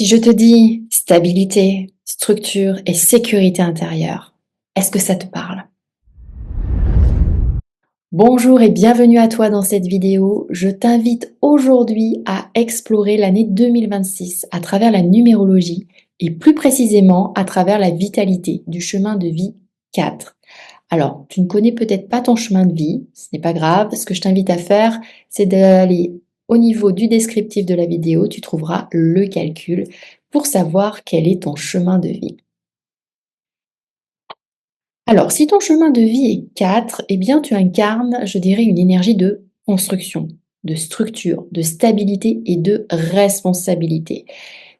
Si je te dis stabilité, structure et sécurité intérieure, est-ce que ça te parle? Bonjour et bienvenue à toi dans cette vidéo. Je t'invite aujourd'hui à explorer l'année 2026 à travers la numérologie et plus précisément à travers la vitalité du chemin de vie 4. Alors, tu ne connais peut-être pas ton chemin de vie, ce n'est pas grave. Ce que je t'invite à faire, c'est d'aller au niveau du descriptif de la vidéo, tu trouveras le calcul pour savoir quel est ton chemin de vie. Alors, si ton chemin de vie est 4, eh bien, tu incarnes, je dirais, une énergie de construction, de structure, de stabilité et de responsabilité.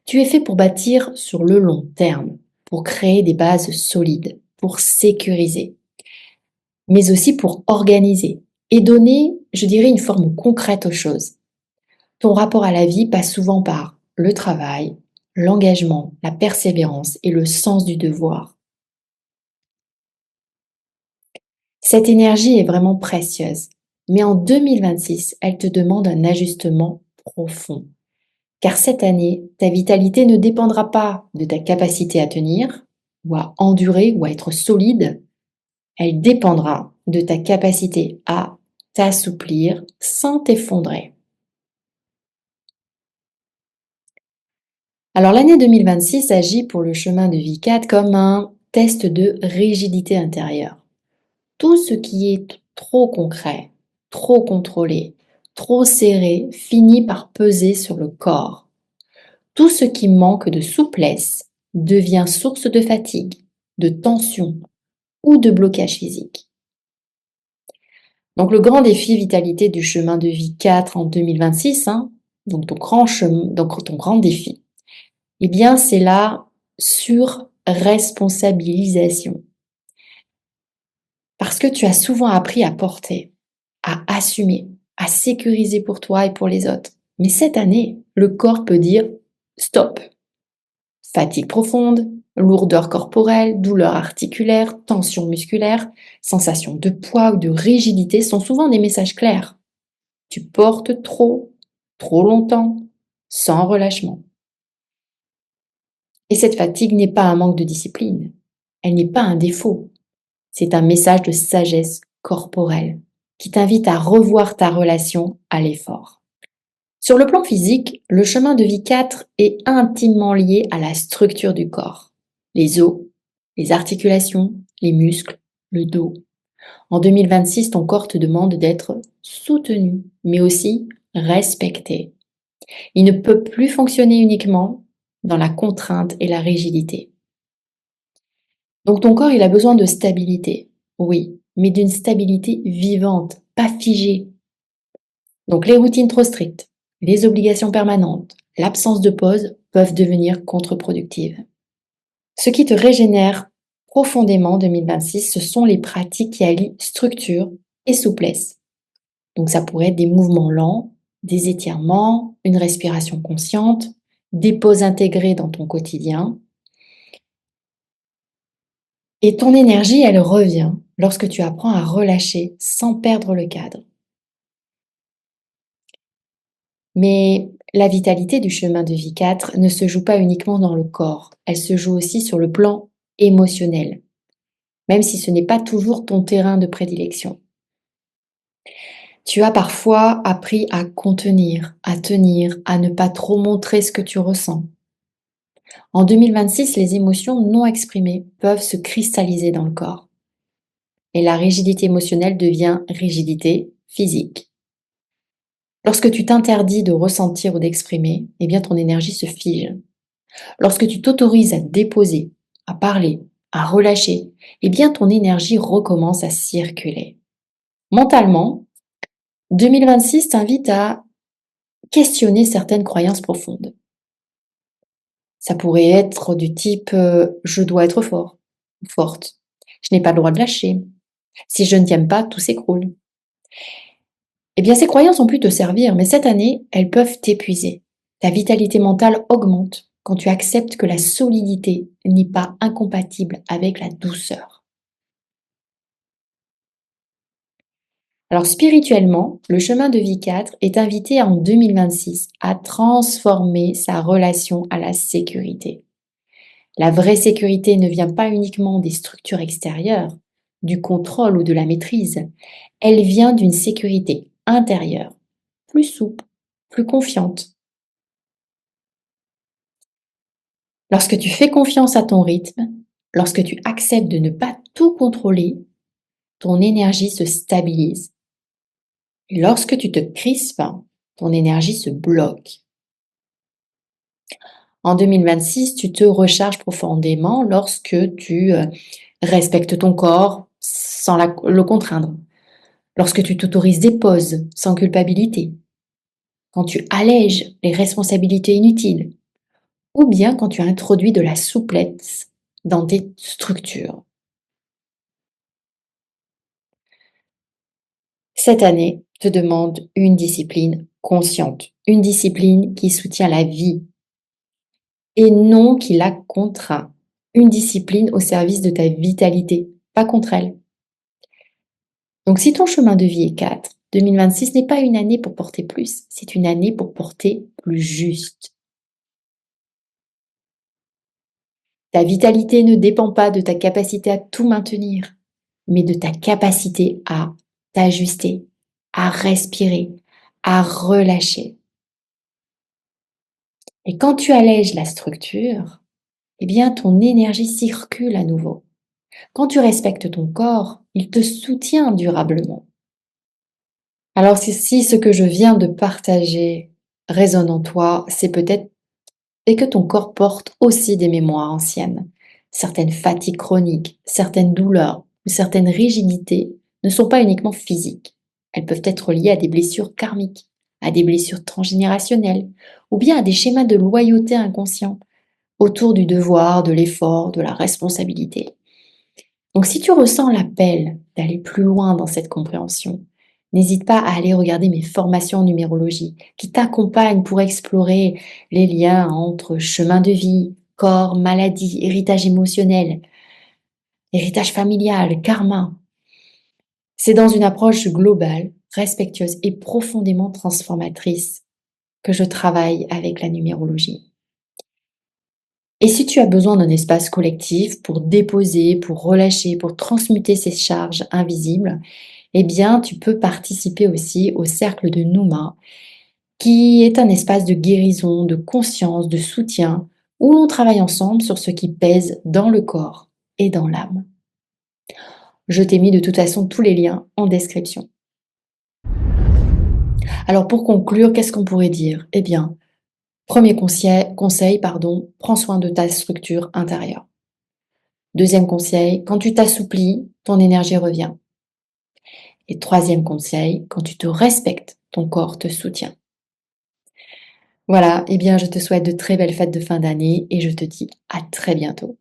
Tu es fait pour bâtir sur le long terme, pour créer des bases solides, pour sécuriser, mais aussi pour organiser et donner, je dirais, une forme concrète aux choses. Ton rapport à la vie passe souvent par le travail, l'engagement, la persévérance et le sens du devoir. Cette énergie est vraiment précieuse, mais en 2026, elle te demande un ajustement profond. Car cette année, ta vitalité ne dépendra pas de ta capacité à tenir, ou à endurer, ou à être solide. Elle dépendra de ta capacité à t'assouplir sans t'effondrer. Alors l'année 2026 agit pour le chemin de vie 4 comme un test de rigidité intérieure. Tout ce qui est trop concret, trop contrôlé, trop serré finit par peser sur le corps. Tout ce qui manque de souplesse devient source de fatigue, de tension ou de blocage physique. Donc le grand défi vitalité du chemin de vie 4 en 2026, donc ton grand défi, eh bien c'est la surresponsabilisation. Parce que tu as souvent appris à porter, à assumer, à sécuriser pour toi et pour les autres. Mais cette année, le corps peut dire stop. Fatigue profonde, lourdeur corporelle, douleur articulaire, tension musculaire, sensation de poids ou de rigidité sont souvent des messages clairs. Tu portes trop, trop longtemps, sans relâchement. Et cette fatigue n'est pas un manque de discipline. Elle n'est pas un défaut. C'est un message de sagesse corporelle qui t'invite à revoir ta relation à l'effort. Sur le plan physique, le chemin de vie 4 est intimement lié à la structure du corps. Les os, les articulations, les muscles, le dos. En 2026, ton corps te demande d'être soutenu, mais aussi respecté. Il ne peut plus fonctionner uniquement dans la contrainte et la rigidité. Donc ton corps, il a besoin de stabilité, oui, mais d'une stabilité vivante, pas figée. Donc les routines trop strictes, les obligations permanentes, l'absence de pause peuvent devenir contre-productives. Ce qui te régénère profondément en 2026, ce sont les pratiques qui allient structure et souplesse. Donc ça pourrait être des mouvements lents, des étirements, une respiration consciente, des pauses intégrées dans ton quotidien. Et ton énergie, elle revient lorsque tu apprends à relâcher sans perdre le cadre. Mais la vitalité du chemin de vie 4 ne se joue pas uniquement dans le corps, elle se joue aussi sur le plan émotionnel, même si ce n'est pas toujours ton terrain de prédilection. Tu as parfois appris à contenir, à tenir, à ne pas trop montrer ce que tu ressens. En 2026, les émotions non exprimées peuvent se cristalliser dans le corps. Et la rigidité émotionnelle devient rigidité physique. Lorsque tu t'interdis de ressentir ou d'exprimer, eh bien ton énergie se fige. Lorsque tu t'autorises à déposer, à parler, à relâcher, eh bien ton énergie recommence à circuler. Mentalement, 2026 t'invite à questionner certaines croyances profondes. Ça pourrait être du type je dois être fort ou forte. Je n'ai pas le droit de lâcher. Si je ne tiens pas, tout s'écroule. Eh bien, ces croyances ont pu te servir, mais cette année, elles peuvent t'épuiser. Ta vitalité mentale augmente quand tu acceptes que la solidité n'est pas incompatible avec la douceur. Alors spirituellement, le chemin de vie 4 est invité en 2026 à transformer sa relation à la sécurité. La vraie sécurité ne vient pas uniquement des structures extérieures, du contrôle ou de la maîtrise. Elle vient d'une sécurité intérieure, plus souple, plus confiante. Lorsque tu fais confiance à ton rythme, lorsque tu acceptes de ne pas tout contrôler, ton énergie se stabilise. Et lorsque tu te crispes, ton énergie se bloque. En 2026, tu te recharges profondément lorsque tu respectes ton corps sans le contraindre, lorsque tu t'autorises des pauses sans culpabilité, quand tu allèges les responsabilités inutiles, ou bien quand tu introduis de la souplesse dans tes structures. Cette année te demande une discipline consciente, une discipline qui soutient la vie et non qui la contraint. Une discipline au service de ta vitalité, pas contre elle. Donc si ton chemin de vie est 4, 2026 n'est pas une année pour porter plus, c'est une année pour porter plus juste. Ta vitalité ne dépend pas de ta capacité à tout maintenir, mais de ta capacité à t'ajuster, à respirer, à relâcher. Et quand tu allèges la structure, eh bien ton énergie circule à nouveau. Quand tu respectes ton corps, il te soutient durablement. Alors si ce que je viens de partager résonne en toi, c'est peut-être et que ton corps porte aussi des mémoires anciennes. Certaines fatigues chroniques, certaines douleurs ou certaines rigidités ne sont pas uniquement physiques. Elles peuvent être liées à des blessures karmiques, à des blessures transgénérationnelles ou bien à des schémas de loyauté inconscients autour du devoir, de l'effort, de la responsabilité. Donc si tu ressens l'appel d'aller plus loin dans cette compréhension, n'hésite pas à aller regarder mes formations en numérologie qui t'accompagnent pour explorer les liens entre chemin de vie, corps, maladie, héritage émotionnel, héritage familial, karma. C'est dans une approche globale, respectueuse et profondément transformatrice que je travaille avec la numérologie. Et si tu as besoin d'un espace collectif pour déposer, pour relâcher, pour transmuter ces charges invisibles, eh bien, tu peux participer aussi au cercle de Nouma, qui est un espace de guérison, de conscience, de soutien, où l'on travaille ensemble sur ce qui pèse dans le corps et dans l'âme. Je t'ai mis de toute façon tous les liens en description. Alors pour conclure, qu'est-ce qu'on pourrait dire? Eh bien, premier conseil, prends soin de ta structure intérieure. Deuxième conseil, quand tu t'assouplis, ton énergie revient. Et troisième conseil, quand tu te respectes, ton corps te soutient. Voilà, eh bien je te souhaite de très belles fêtes de fin d'année et je te dis à très bientôt.